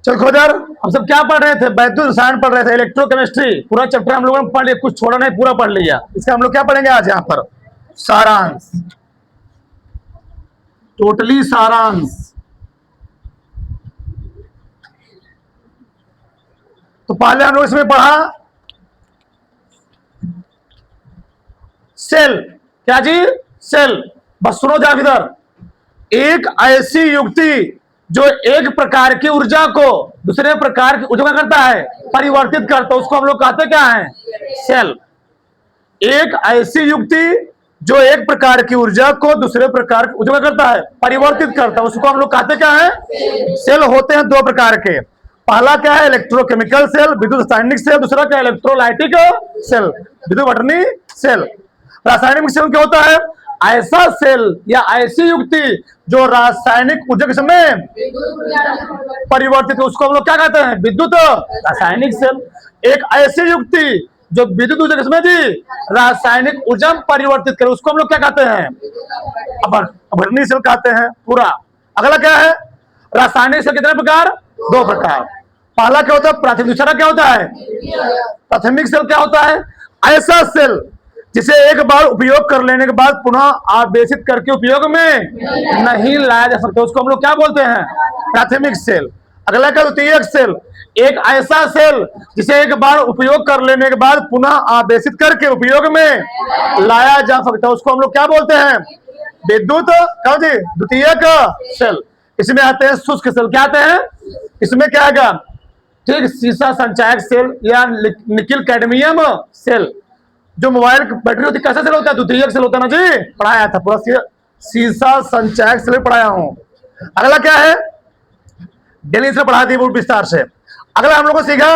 चल खोजर, हम सब क्या पढ़ रहे थे? वैद्युत रसायन पढ़ रहे थे, इलेक्ट्रोकेमिस्ट्री। पूरा चैप्टर हम लोगों ने पढ़ लिया, कुछ छोड़ा नहीं, पूरा पढ़ लिया। इसका हम लोग क्या पढ़ेंगे आज यहाँ पर? सारांश, टोटली सारांश। तो पहले हम लोग इसमें पढ़ा सेल। क्या जी? सेल। बस सुनो जा इधर। एक ऐसी युक्ति जो एक प्रकार की ऊर्जा को दूसरे प्रकार की ऊर्जा करता है, परिवर्तित करता है, उसको हम लोग कहते क्या है? सेल। एक ऐसी युक्ति जो एक प्रकार की ऊर्जा को दूसरे प्रकार की ऊर्जा करता है, परिवर्तित करता है, उसको हम लोग कहते क्या है? सेल। होते हैं दो प्रकार के। पहला क्या है? इलेक्ट्रोकेमिकल सेल, विद्युत रासायनिक सेल। दूसरा क्या है? इलेक्ट्रोलाइटिक सेल, विद्युत वर्णी सेल। रासायनिक सेल क्या होता है? ऐसा सेल या ऐसी युक्ति जो रासायनिक ऊर्जा के समय परिवर्तित है, उसको हम लोग क्या कहते हैं? विद्युत रासायनिक सेल। एक ऐसी युक्ति जो विद्युत ऊर्जा के समय जी रासायनिक ऊर्जा परिवर्तित करे, उसको हम लोग क्या कहते हैं? अपवर्तनीय सेल कहते हैं पूरा। अगला क्या है? रासायनिक सेल कितने प्रकार? दो प्रकार। पहला क्या होता है? प्राथमिक। दूसरा क्या होता है? प्राथमिक सेल क्या होता है? ऐसा सेल जिसे एक बार उपयोग कर लेने के बाद पुनः आवेशित करके उपयोग में नहीं लाया जा सकता, उसको हम लोग क्या बोलते हैं? प्राथमिक सेल। अगला क्या? द्वितीयक सेल। एक ऐसा सेल जिसे एक बार उपयोग कर लेने के बाद पुनः आवेशित करके उपयोग में लाया जा सकता है, उसको हम लोग क्या बोलते हैं? विद्युत क्या जी? द्वितीयक सेल। इसमें आते हैं शुष्क सेल। क्या आते हैं इसमें? क्या आएगा? ठीक, सीसा संचायक सेल या निकिल कैडमियम सेल। जो मोबाइल की बैटरी होती है कैसा सेल होता है? द्वितीयक सेल होता है ना जी, पढ़ाया था पूरा। सीसा संचायक सेल पढ़ाया हूं। अगला क्या है? डेली से पढ़ा दी बहुत विस्तार से। अगला हम लोग को सीखा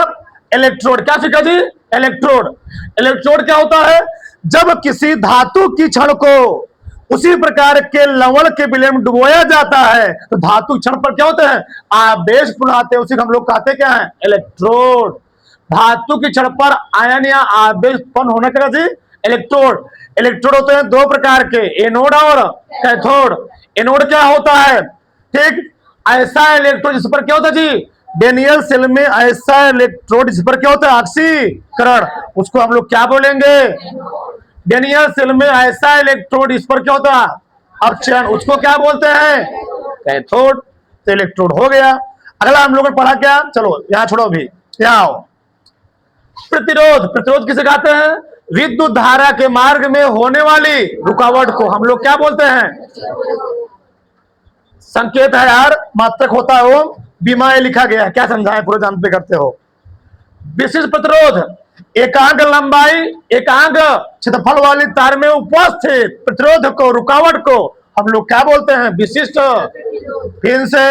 इलेक्ट्रोड। क्या सीखा जी? इलेक्ट्रोड। इलेक्ट्रोड क्या होता है? जब किसी धातु की क्षण को उसी प्रकार के लवण के विलय में डुबोया जाता है तो धातु क्षण पर क्या होते हैं? आवेश पुनः आते हैं, उसी को हम लोग कहते क्या है? इलेक्ट्रोड। धातु की क्षण पर आयन या आवेश उत्पन्न होने का जी इलेक्ट्रोड। इलेक्ट्रोड होते हैं दो प्रकार के, एनोड और कैथोड। एनोड क्या होता है? ठीक, ऐसा इलेक्ट्रोड जिस पर क्या होता है जी? डेनियल सेल में ऐसा इलेक्ट्रोड जिस पर क्या होता है? ऑक्सीकरण, उसको हम लोग क्या बोलेंगे? डेनियल सेल में ऐसा इलेक्ट्रोड इस पर क्या होता है? अपचयन, उसको क्या बोलते हैं? कैथोड। तो इलेक्ट्रोड हो गया। अगला हम लोगों ने पढ़ा क्या? चलो यहां छोड़ो, अभी यहां आओ। प्रतिरोध। प्रतिरोध किसे कहते हैं? विद्युत धारा के मार्ग में होने वाली रुकावट को हम लोग क्या बोलते हैं? संकेत है यार, मात्रक होता है वो, बीमा लिखा गया है, क्या समझाएं, पूरे जानते करते हो। विशिष्ट प्रतिरोध, एकांक लंबाई, एकांक क्षेत्रफल वाली तार में उपस्थित प्रतिरोध को, रुकावट को हम लोग क्या बोलते हैं? विशिष्ट। फिर से,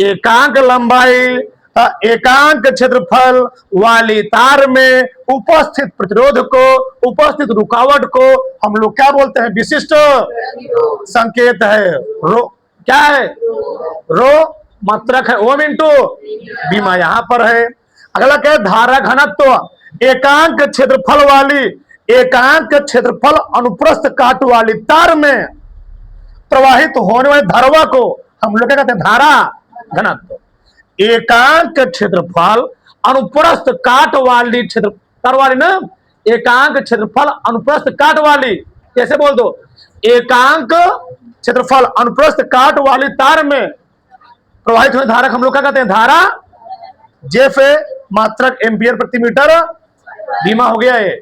एकांक लंबाई, एकांक क्षेत्रफल वाली तार में उपस्थित प्रतिरोध को, उपस्थित रुकावट को हम लोग क्या बोलते हैं? विशिष्ट। संकेत है रो, क्या है? रो मात्रक है, ओम इंटू बीमा यहां पर है। अगला क्या है? धारा घनत्व, एकांक क्षेत्रफल वाली, एकांक क्षेत्रफल अनुप्रस्थ काट वाली तार में प्रवाहित होने वाली धारा को हम लोग क्या कहते हैं? धारा घनत्व। एकांक क्षेत्रफल अनुप्रस्थ काट वाली क्षेत्र तार वाली ना, एकांक क्षेत्रफल अनुप्रस्थ काट वाली, कैसे बोल दो? एकांक क्षेत्रफल अनुप्रस्थ काट वाली तार में प्रवाहित हुई धारा हम लोग क्या कहते हैं? धारा। जेफ मात्रक एम्पियर प्रति मीटर, बीमा हो गया है।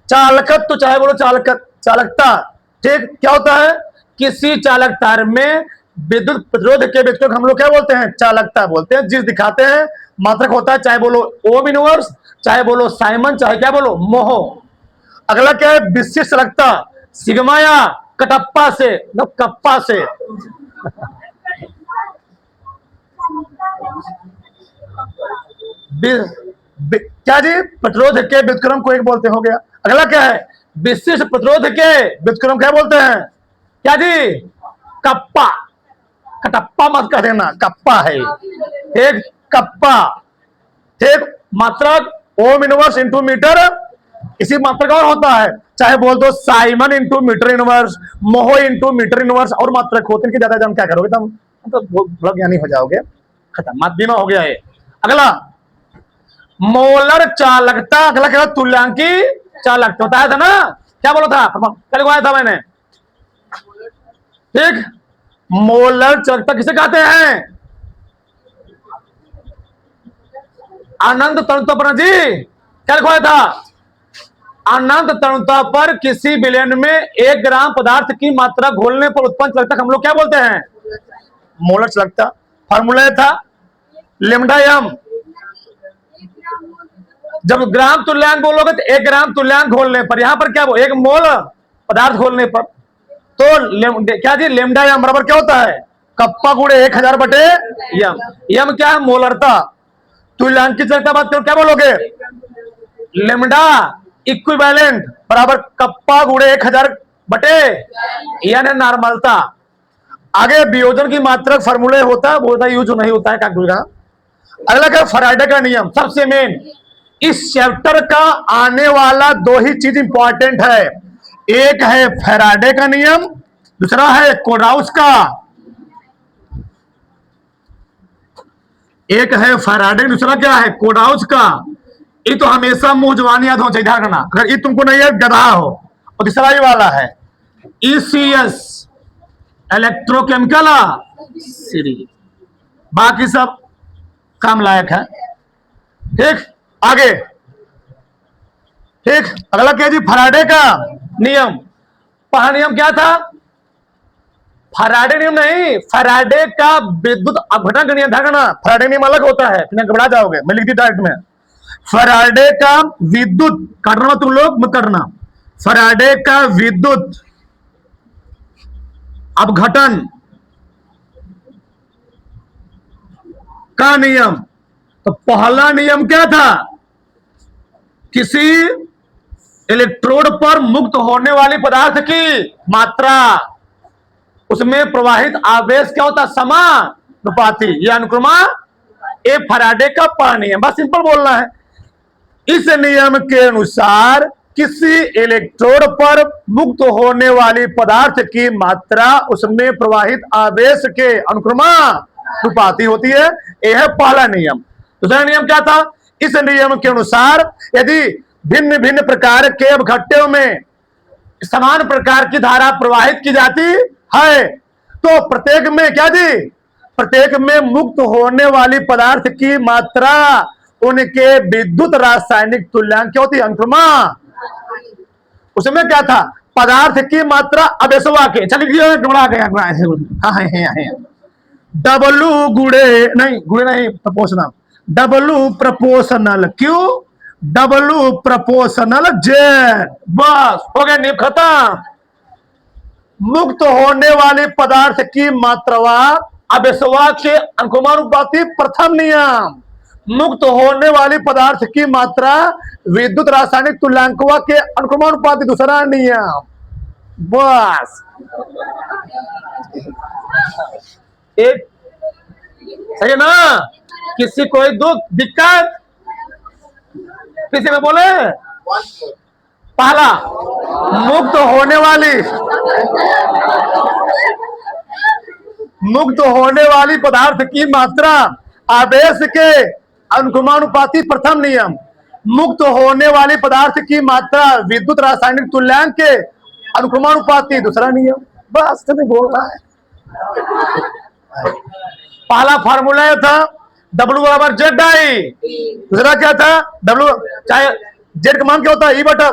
चालकत्व तो चाहे बोलो चालकता, ठीक, क्या होता है? किसी चालक तार में विद्युत प्रतिरोध के व्यक्ति को हम लोग क्या बोलते हैं? चालकता बोलते हैं। जिस दिखाते हैं मात्रक होता है, चाहे बोलो ओम इनवर्स, चाहे बोलो साइमन, चाहे क्या बोलो मोहो। अगला क्या है? विशिष्ट चालकता, सिग्मा या कटप्पा से, कप्पा से। क्या जी? प्रतिरोध के व्युत्क्रम को एक बोलते हो गया। अगला क्या है? विशिष्ट प्रतिरोध के व्युत्क्रम क्या बोलते हैं? क्या जी? कप्पा। कटप्पा मत कह देना, कप्पा है एक, कप्पा। ठीक, मात्रक ओम इनवर्स इंटू मीटर, इसी मात्रक और होता है, चाहे बोल दो siemens into metre inverse, mho into metre inverse, और मात्रक होते हैं कि ज्यादा जम क्या करोगे तुम, तो बहुत बड़ा ज्ञानी हो जाओगे। खत्म, माध्यमा हो गया है। अगला मोलर चालकता, अगला क्या तुल्यांकी चालकता बताया था ना, क्या बोला था कल को आया था मैंने, ठीक। मोलर चालकता किसे कहते हैं? अनंत तरुणता पर जी, क्या लिखवाया था? अनंत तरुणता पर किसी विलयन में 1 ग्राम पदार्थ की मात्रा घोलने पर उत्पन्न चालकता हम लोग क्या बोलते हैं? मोलर चालकता। फॉर्मूला था लेमडा एम। जब ग्राम तुल्यांक बोलोगे तो 1 ग्राम तुल्यांक घोलने पर, यहां पर क्या 1 मोल पदार्थ घोलने पर, तो क्या जी लेमडा एम बराबर क्या होता है? कप्पा गुणे 1000 बटे यम। यम क्या है? मोलरता। तुल्यांक की चालकता बात करो क्या बोलोगे? लेमडा इक्विवेलेंट बराबर कप्पा गुणे 1000 बटे यानी नॉर्मलता। आगे वियोजन की मात्रक फॉर्मूले होता है, वो यूज नहीं होता है क्या। अगला क्या? फैराडे का नियम, सबसे मेन इस चैप्टर का आने वाला 2 ही चीज इंपॉर्टेंट है। एक है फैराडे का नियम, दूसरा है कोराउस का। एक है फैराडे, दूसरा क्या है? कोराउस का। ये तो हमेशा मुंह जवानी याद हो चाहिए, ध्यान रखना। अगर ये तुमको नहीं है गधा हो। और तीसरा ही वाला है ECS इलेक्ट्रोकेमिकल सीरीज, बाकी सब काम लायक है, ठीक। आगे ठीक, अगला क्या जी? फैराडे का नियम। पहला नियम क्या था? फैराडे नियम नहीं, फैराडे का विद्युत अपघटन का नियम। ध्यान, फैराडे नियम अलग होता है, फिर घबरा जाओगे, मैं लिख दी डायरेक्ट में। फैराडे का विद्युत करना, तुम लोग मत करना। फैराडे का विद्युत अपघटन का नियम। तो पहला नियम क्या था? किसी इलेक्ट्रोड पर मुक्त होने वाली पदार्थ की मात्रा, उसमें प्रवाहित आवेश क्या होता? समानुपाती या अनुक्रमा। ये फैराडे का पहला नियम, बस सिंपल बोलना है। इस नियम के अनुसार किसी इलेक्ट्रोड पर मुक्त होने वाली पदार्थ की मात्रा उसमें प्रवाहित आवेश के अनुक्रमानुपाती होती है। यह है पहला नियम। दूसरा नियम क्या था? इस नियम के अनुसार यदि भिन्न भिन्न प्रकार के अपघट्यों में समान प्रकार की धारा प्रवाहित की जाती है, तो प्रत्येक में क्या जी? प्रत्येक में मुक्त होने वाली पदार्थ की मात्रा उनके विद्युत रासायनिक तुल्यांक क्या होती है? अनुक्रमा। उसमें क्या था? पदार्थ की मात्रा अवेशवा के, चलिए डोड़ा गया W गुणे नहीं, गुणे नहीं, proportional. W proportional Q, W proportional Z। बस हो गया, नियम खत्म। मुक्त होने वाले पदार्थ की मात्रा अवेशवा के अनुक्रमानुपाती प्रथम नियम। मुक्त होने वाली पदार्थ की मात्रा विद्युत रासायनिक तुल्यांकवा के अनुक्रमानुपाती दूसरा नियम। बस एक सही है ना? किसी कोई दुख दिक्कत किसी में बोले? पहला मुक्त होने वाली पदार्थ की मात्रा आवेश के अनुक्रमानुपाती प्रथम नियम। मुक्त होने वाली पदार्थ की मात्रा विद्युत रासायनिक तुल्यांक के अनुक्रमानुपाती दूसरा नियम। बस तुम्हें बोल रहा है। पहला फार्मूला था W बराबर Z डाई। दूसरा क्या था? W चाहे Z का मान क्या होता है? E बटा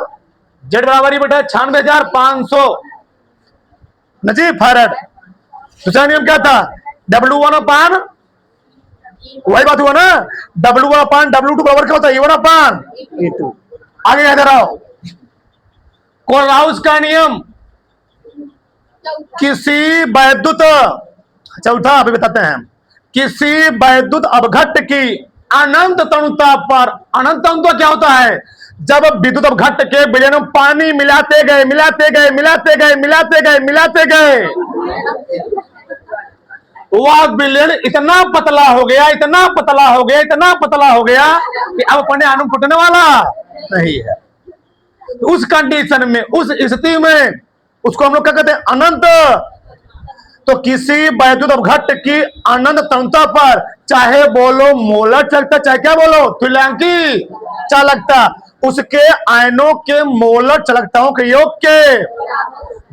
Z बराबर E बटा 96,500 नजी फैराड। दूसरा नियम क्या था? W1 अपान, वही बात हुआ ना, W1 अपान W2 बराबर क्या होता है? E1 अपान E2। आगे याद रहो कोलराउस का नियम। किसी वैद्युत, चौथा अभी बताते हैं, किसी वैद्युत अपघट्ट की अनंत तरुणता पर, अनंत तरुणता क्या होता है? जब विद्युत अपघट्ट के विलयन में पानी मिलाते गए वह विलयन इतना पतला हो गया कि अब अपने अणु फूटने वाला नहीं है। उस कंडीशन में, उस स्थिति में उसको हम लोग क्या कहते हैं? अनंत तो किसी वैद्युत अपघट्ट की अनंत तनुता पर चाहे बोलो मोलर चालकता, चाहे क्या बोलो तुल्यांकी चालकता, उसके आयनों के मोलर चालकताओं के योग के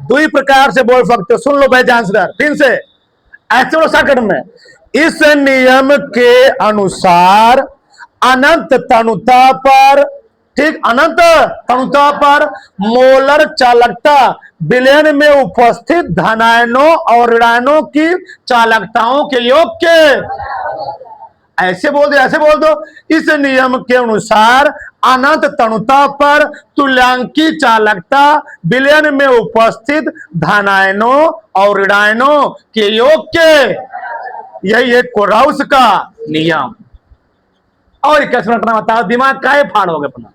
दो प्रकार से बोल सकते हो। सुन लो भाई आंसर फिर से ऐसे बोलो शॉर्टकट में। इस नियम के अनुसार अनंत तनुता पर, ठीक, अनंत तनुता पर मोलर चालकता विलयन में उपस्थित धनायनों और ऋणायनों की चालकताओं के योग के, ऐसे बोल दो, ऐसे बोल दो। इस नियम के अनुसार अनंत तनुता पर तुल्यांकी चालकता विलयन में उपस्थित धनायनों और ऋणायनों के योग के, यही है कोराउस का नियम। और कैसे रखना बताओ, दिमाग काहे फाड़ोगे अपना।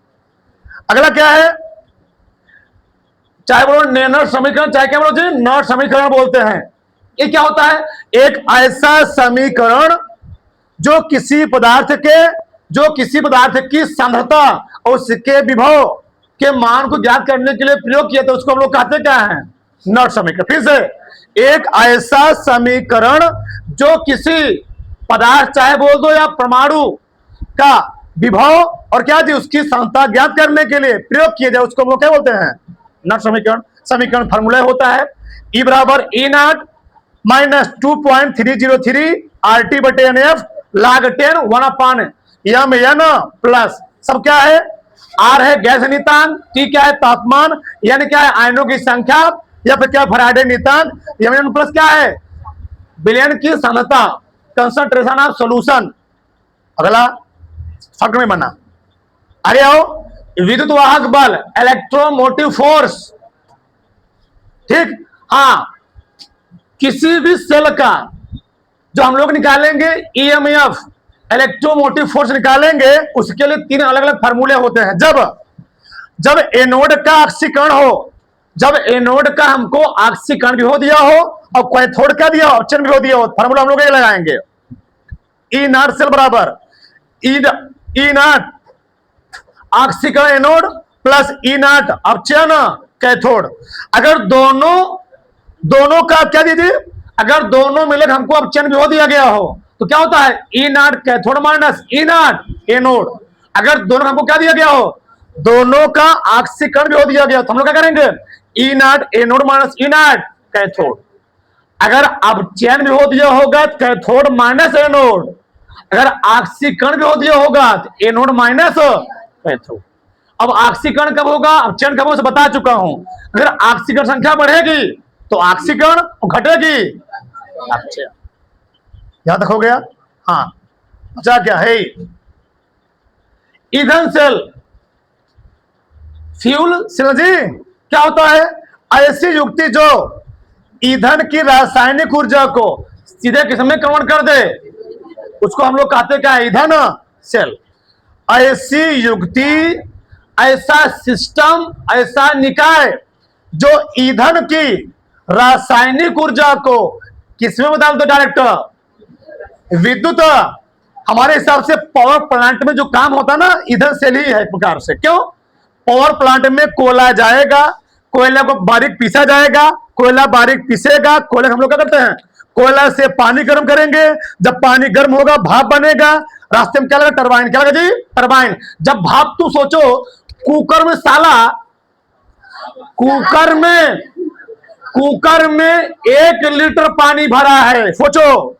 अगला क्या है, चाहे बोलो नेनर समीकरण, चाहे क्या बोलो जी नॉट समीकरण बोलते हैं। ये क्या होता है, एक ऐसा समीकरण जो किसी पदार्थ की सांद्रता और उसके विभव के मान को ज्ञात करने के लिए प्रयोग किया, तो उसको हम लोग कहते क्या है, नॉट समीकरण। फिर से, एक ऐसा समीकरण जो किसी पदार्थ, चाहे बोल दो या परमाणु का विभव और क्या जी उसकी सांद्रता ज्ञात करने के लिए प्रयोग किया जाए, उसको हम लोग क्या बोलते हैं, नॉट समीकरण। समीकरण फॉर्मूला होता है E बराबर E नॉट माइनस 2.303 RT बटे NF log 10 1/m प्लस सब क्या है, R है गैस नितांक, T क्या है तापमान, N क्या है आयनों की संख्या, या फिर क्या फैराडे नितांक, Mn प्लस क्या है विलयन की सांद्रता, कंसंट्रेशन ऑफ सॉल्यूशन। अगला फट में बना, अरे आओ, विद्युत वाहक बल इलेक्ट्रोमोटिव फोर्स, ठीक, हाँ, किसी भी सेल का जो हम लोग निकालेंगे EMF इलेक्ट्रोमोटिव फोर्स निकालेंगे, उसके लिए तीन अलग अलग फार्मूले होते हैं। जब एनोड का ऑक्सीकरण हो, जब एनोड का हमको ऑक्सीकरण विभव दिया हो और कैथोड का दिया हो, ऑप्शन विभव दिया हो, फार्मूला हम लोग ये लगाएंगे, E नॉट सेल बराबर E नॉट ऑक्सीकरण एनोड प्लस E नॉट अपचयन कैथोड। अगर दोनों का क्या दीजिए, अगर दोनों मिलकर हमको अपचयन विभव दिया गया हो तो क्या होता है, E naught cathode minus E not anode. अगर दोनों हमको क्या दिया गया हो, दोनों का ऑक्सीकरण विभव दिया गया तो हम लोग क्या करेंगे, E not anode minus E naught cathode. अगर अपचयन विभव दिया होगा कैथोड माइनस एनोड, अगर ऑक्सीकरण विभव दिया होगा तो एनोड माइनस कैथोड। अब ऑक्सीकरण कब होगा, अपचयन कब होगा बता चुका हूं। अगर ऑक्सीकरण संख्या बढ़ेगी तो ऑक्सीकरण घटेगी, अपचयन। यहां तक हो गया, हाँ, बचा क्या है, ईंधन सेल, फ्यूल सेल जी क्या होता है, ऐसी युक्ति जो ईंधन की रासायनिक ऊर्जा को सीधे किस में कन्वर्ट कर दे, उसको हम लोग कहते क्या है, ईंधन सेल। ऐसी युक्ति, ऐसा सिस्टम, ऐसा निकाय जो ईंधन की रासायनिक ऊर्जा को किसमें बदल दो, डायरेक्ट विद्युत। हमारे हिसाब से पावर प्लांट में जो काम होता है ना, ईंधन सेल ही है प्रकार से। क्यों, पावर प्लांट में कोयला जाएगा, कोयला को बारीक पीसा जाएगा, कोयला बारीक पीसेगा, कोयला हम लोग क्या करते हैं, कोयला से पानी गर्म करेंगे, जब पानी गर्म होगा भाप बनेगा, रास्ते में क्या लगा, टरबाइन, क्या लगा जी, टरबाइन। जब भाप, तू सोचो कुकर में साला, कुकर में 1 लीटर पानी भरा है, सोचो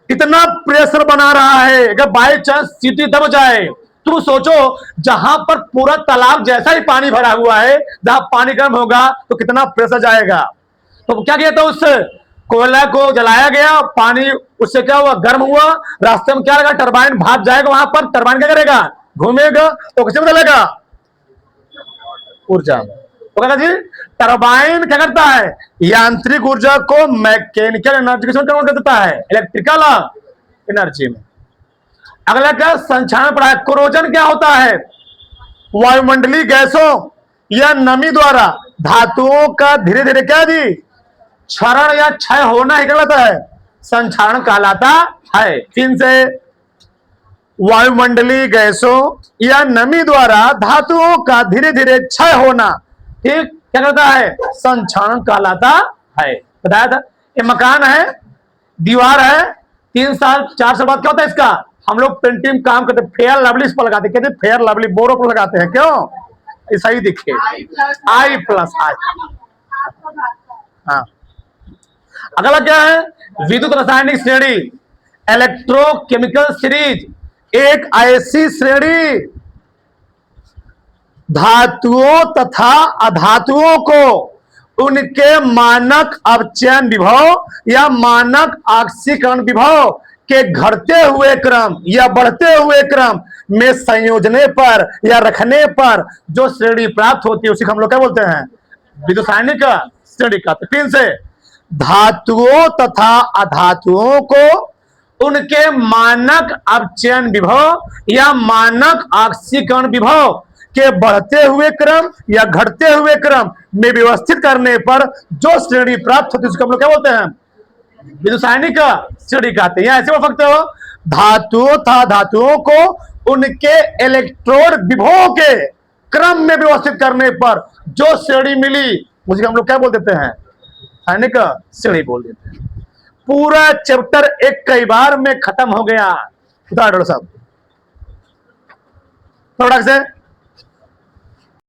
इतना प्रेशर बना रहा है, अगर बाई चांस सीटी दब जाए, तुम सोचो जहां पर पूरा तालाब जैसा ही पानी भरा हुआ है, जहां पानी गर्म होगा तो कितना प्रेशर जाएगा। तो क्या किया था, उससे कोयला को जलाया गया, पानी उससे क्या हुआ, गर्म हुआ, रास्ते में क्या लगा, टरबाइन, भाप जाएगा वहां पर, टरबाइन क्या करेगा, घूमेगा, तो किसे बदलेगा, ऊर्जा। तो क्या जी, टरबाइन क्या करता है, यांत्रिक ऊर्जा को मैकेनिकल एनर्जी में कन्वर्ट कर देता है, इलेक्ट्रिकल एनर्जी में। अगला क्या, संक्षारण पढ़ा है। कोरोजन क्या होता है, वायुमंडलीय गैसों या नमी द्वारा धातुओं का धीरे धीरे क्या जी, क्षरण या क्षय होना ही कहलाता है, संक्षारण कहलाता है। फिर से, वायुमंडलीय गैसों या नमी द्वारा धातुओं का धीरे धीरे क्षय होना, ठीक, क्या कहता है, संक्षारण कहलाता है, बताया था। ये मकान है, दीवार है, 3 साल 4 साल बाद क्या होता है इसका, हम लोग पेंटिंग काम करते, फेयर लवली इस पर लगाते, कहते फेयर लवली बोर्डों पर लगाते हैं, क्यों, ऐसा ही दिखे, आई प्लस आई। हाँ, अगला क्या है, विद्युत रासायनिक श्रेणी, इलेक्ट्रोकेमिकल सीरीज, एक ऐसी श्रेणी धातुओं तथा अधातुओं को उनके मानक अपचयन विभव या मानक ऑक्सीकरण विभव के घटते हुए क्रम या बढ़ते हुए क्रम में संयोजने पर या रखने पर जो श्रेणी प्राप्त होती है उसी को हम लोग क्या बोलते हैं, विद्युत रासायनिक श्रेणी का। तो 3 से, धातुओं तथा अधातुओं को उनके मानक अपचयन विभव या मानक ऑक्सीकरण विभव के बढ़ते हुए क्रम या घटते हुए क्रम में व्यवस्थित करने पर जो श्रेणी प्राप्त होती है उसको हम लोग क्या बोलते हैं, विद्युत रासायनिक श्रेणी कहते हैं। या ऐसे बोल सकते हो, धातुओं तथा धातुओं को उनके इलेक्ट्रोड विभव के क्रम में व्यवस्थित करने पर जो श्रेणी मिली उसको हम लोग क्या बोल देते हैं, रासायनिक श्रेणी बोल देते हैं। पूरा चैप्टर एक कई बार में खत्म हो गया। डॉक्टर साहब थोड़ा से